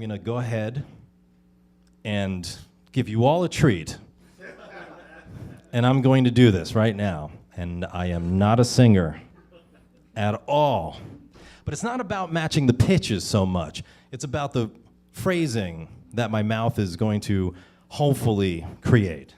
going to go ahead and give you all a treat. And I'm going to do this right now. And I am not a singer at all. But it's not about matching the pitches so much. It's about the phrasing that my mouth is going to hopefully create.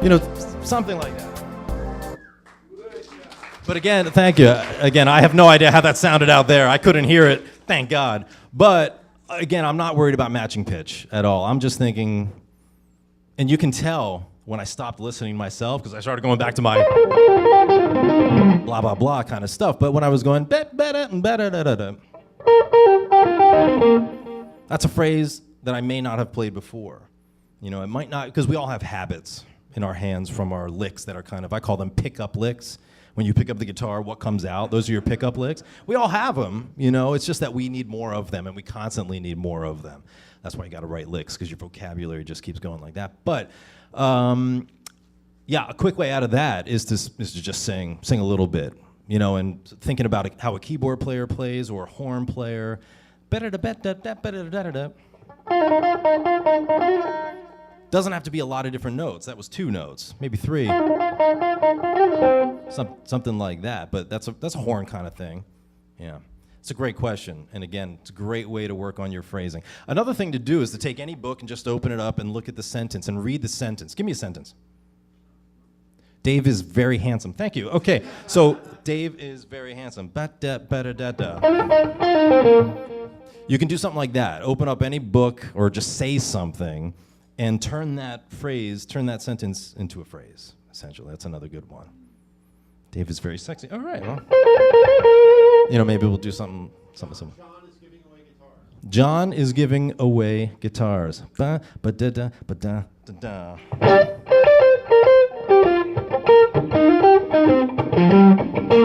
You know, something like that. But again, thank you. Again, I have no idea how that sounded out there. I couldn't hear it, thank God. But again, I'm not worried about matching pitch at all. I'm just thinking, and you can tell when I stopped listening myself, because I started going back to my blah, blah, blah kind of stuff. But when I was going, that's a phrase that I may not have played before. You know, it might not, because we all have habits in our hands from our licks that are kind of, I call them pickup licks. When you pick up the guitar, what comes out? Those are your pickup licks. We all have them, you know, it's just that we need more of them, and we constantly need more of them. That's why you gotta write licks, because your vocabulary just keeps going like that. But, yeah, a quick way out of that is to just sing a little bit, you know, and thinking about how a keyboard player plays or a horn player. Doesn't have to be a lot of different notes. That was 2 notes, maybe 3. Something like that, but that's a horn kind of thing. Yeah, it's a great question. And again, it's a great way to work on your phrasing. Another thing to do is to take any book and just open it up and look at the sentence and read the sentence. Give me a sentence. Dave is very handsome. Thank you. Okay, so Dave is very handsome. You can do something like that. Open up any book or just say something and turn that sentence into a phrase, essentially. That's another good one. Dave is very sexy. All right, well, you know, maybe we'll do something similar. John is giving away guitars. Ba, ba, da, da, ba, da, da, da.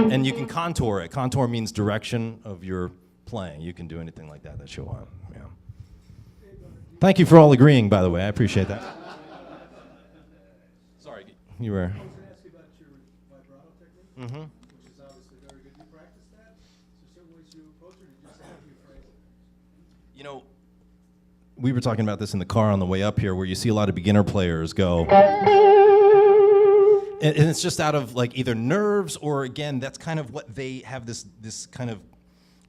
And you can contour it. Contour means direction of your playing. You can do anything like that you want. Yeah. Thank you for all agreeing, by the way. I appreciate that. Sorry, you were. I was going to ask you about your vibrato technique, which is obviously very good. You practice that? Is there certain ways you approach it, or you just have your phrase? You know, we were talking about this in the car on the way up here, where you see a lot of beginner players go. And it's just out of like either nerves or, again, that's kind of what they have this kind of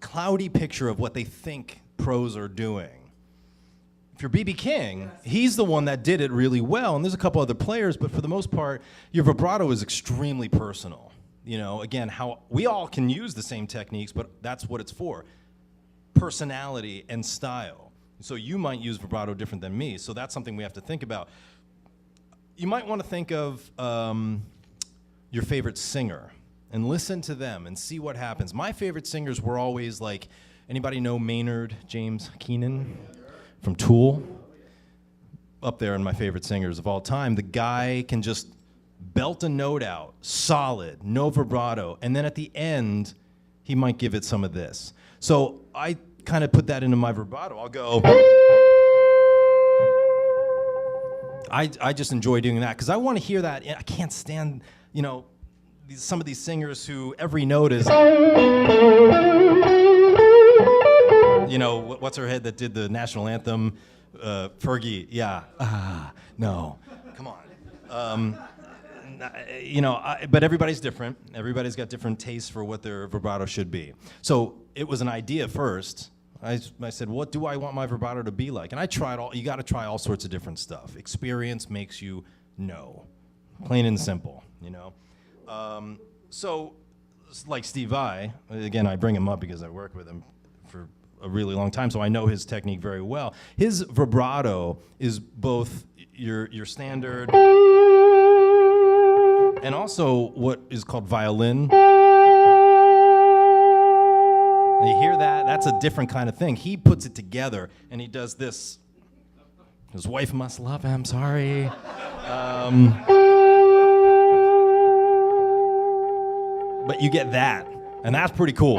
cloudy picture of what they think pros are doing. If you're B.B. King, he's the one that did it really well, and there's a couple other players, but for the most part, your vibrato is extremely personal. You know, again, how we all can use the same techniques, but that's what it's for. Personality and style. So you might use vibrato different than me, so that's something we have to think about. You might want to think of your favorite singer and listen to them and see what happens. My favorite singers were always like, anybody know Maynard James Keenan from Tool? Up there in my favorite singers of all time. The guy can just belt a note out, solid, no vibrato, and then at the end, he might give it some of this. So I kind of put that into my vibrato. I'll go. I just enjoy doing that because I want to hear that. I can't stand, you know, some of these singers who every note is, you know, what's her head that did the national anthem? Fergie, yeah. No, come on. You know, but everybody's different. Everybody's got different tastes for what their vibrato should be. So it was an idea first. I said, what do I want my vibrato to be like? And I tried you got to try all sorts of different stuff. Experience makes you know, plain and simple, you know. So, like Steve Vai, again, I bring him up because I work with him for a really long time, so I know his technique very well. His vibrato is both your standard and also what is called violin. And you hear that? That's a different kind of thing. He puts it together and he does this. His wife must love him, sorry. But you get that, and that's pretty cool.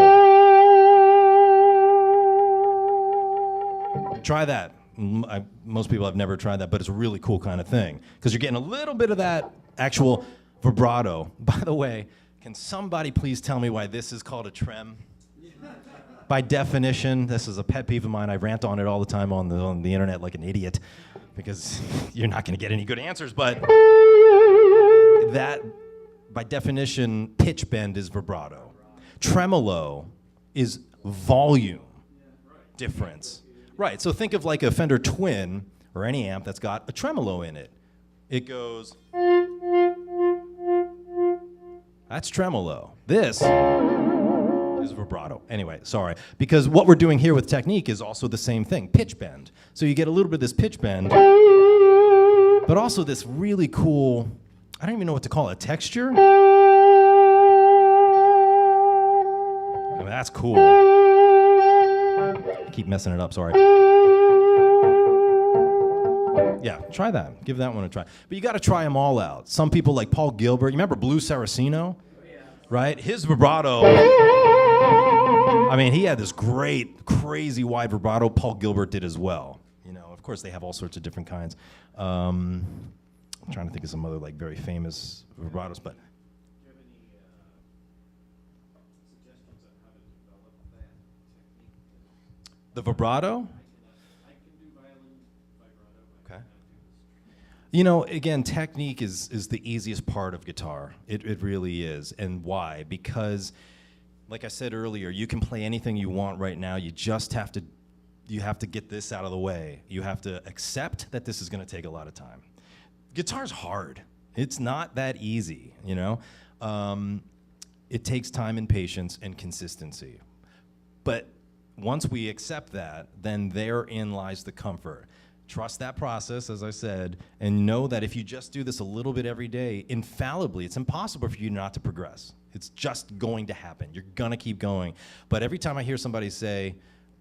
Try that. Most people have never tried that, but it's a really cool kind of thing because you're getting a little bit of that actual vibrato. By the way, can somebody please tell me why this is called a trem? By definition, this is a pet peeve of mine. I rant on it all the time on the internet like an idiot because you're not going to get any good answers, but that, by definition, pitch bend is vibrato. Tremolo is volume difference. Right, so think of like a Fender Twin or any amp that's got a tremolo in it. It goes, that's tremolo. This is vibrato. Anyway, sorry. Because what we're doing here with technique is also the same thing, pitch bend. So you get a little bit of this pitch bend, but also this really cool, I don't even know what to call it, texture? I mean, that's cool. I keep messing it up, sorry. Yeah, try that. Give that one a try. But you got to try them all out. Some people like Paul Gilbert. You remember Blue Saraceno? Right? His vibrato, I mean, he had this great, crazy wide vibrato. Paul Gilbert did as well. You know, of course, they have all sorts of different kinds. I'm trying to think of some other like very famous vibratos, but. Do you have any suggestions on how to develop that technique? The vibrato? I can do violin vibrato. Okay. I cannot do this. You know, again, technique is the easiest part of guitar. It really is. And why? Because, like I said earlier, you can play anything you want right now. You just have to get this out of the way. You have to accept that this is going to take a lot of time. Guitar's hard. It's not that easy, you know? It takes time and patience and consistency. But once we accept that, then therein lies the comfort. Trust that process, as I said, and know that if you just do this a little bit every day, infallibly, it's impossible for you not to progress. It's just going to happen. You're going to keep going. But every time I hear somebody say,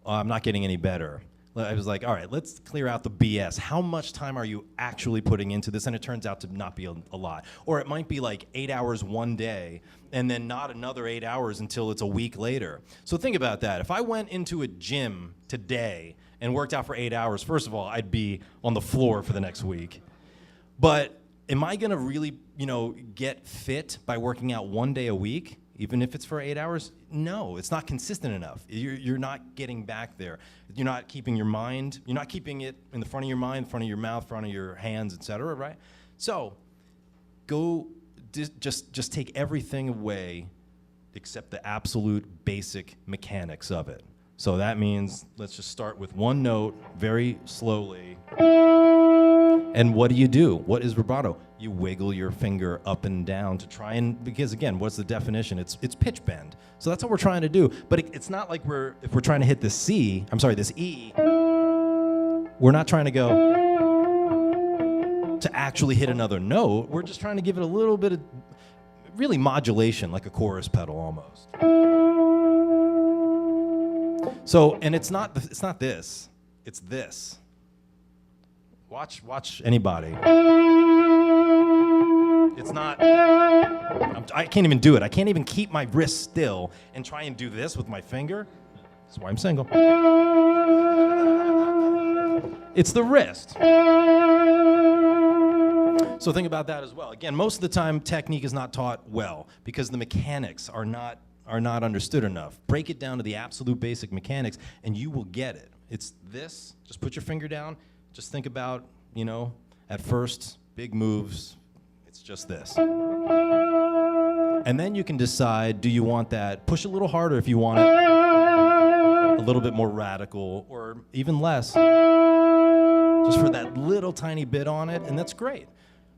oh, I'm not getting any better, I was like, all right, let's clear out the BS. How much time are you actually putting into this? And it turns out to not be a lot. Or it might be like 8 hours one day and then not another 8 hours until it's a week later. So think about that. If I went into a gym today and worked out for 8 hours, first of all, I'd be on the floor for the next week. But am I going to really, get fit by working out 1 day a week, even if it's for 8 hours? No, it's not consistent enough. You're not getting back there. You're not keeping your mind, you're not keeping it in the front of your mind, front of your mouth, front of your hands, etc., right? So go, just take everything away except the absolute basic mechanics of it. So that means let's just start with one note very slowly. And what do? What is vibrato? You wiggle your finger up and down to try and, because again, what's the definition? It's pitch bend. So that's what we're trying to do. But it's not like if we're trying to hit this E, we're not trying to go to actually hit another note. We're just trying to give it a little bit of really modulation, like a chorus pedal almost. So, and it's not this, it's this. Watch anybody. It's not, I can't even do it. I can't even keep my wrist still and try and do this with my finger. That's why I'm single. It's the wrist. So think about that as well. Again, most of the time, technique is not taught well because the mechanics are not understood enough. Break it down to the absolute basic mechanics and you will get it. It's this, just put your finger down, just think about, at first, big moves, it's just this. And then you can decide, do you want that, push a little harder if you want it a little bit more radical, or even less, just for that little tiny bit on it, and that's great.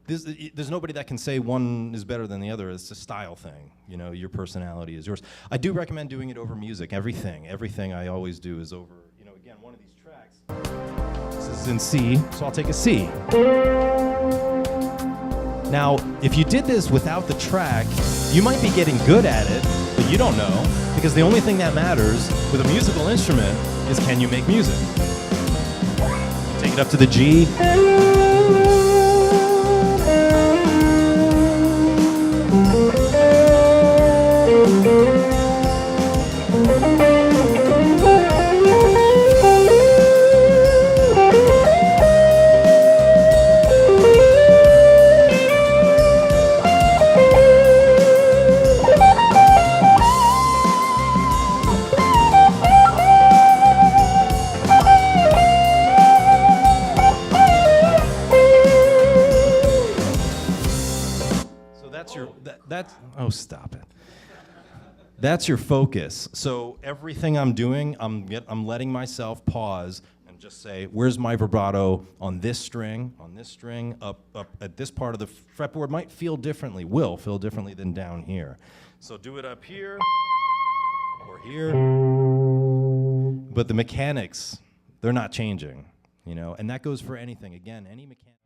There's nobody that can say one is better than the other. It's a style thing. You know, your personality is yours. I do recommend doing it over music. Everything I always do is over, you know, again, one of these tracks. This is in C, so I'll take a C. Now, if you did this without the track, you might be getting good at it, but you don't know, because the only thing that matters with a musical instrument is, can you make music? Take it up to the G. Oh, stop it. That's your focus. So everything I'm doing, I'm letting myself pause and just say, where's my vibrato on this string, up at this part of the fretboard. Might feel differently, will feel differently than down here. So do it up here or here. But the mechanics, they're not changing, you know, and that goes for anything. Again, any mechanic.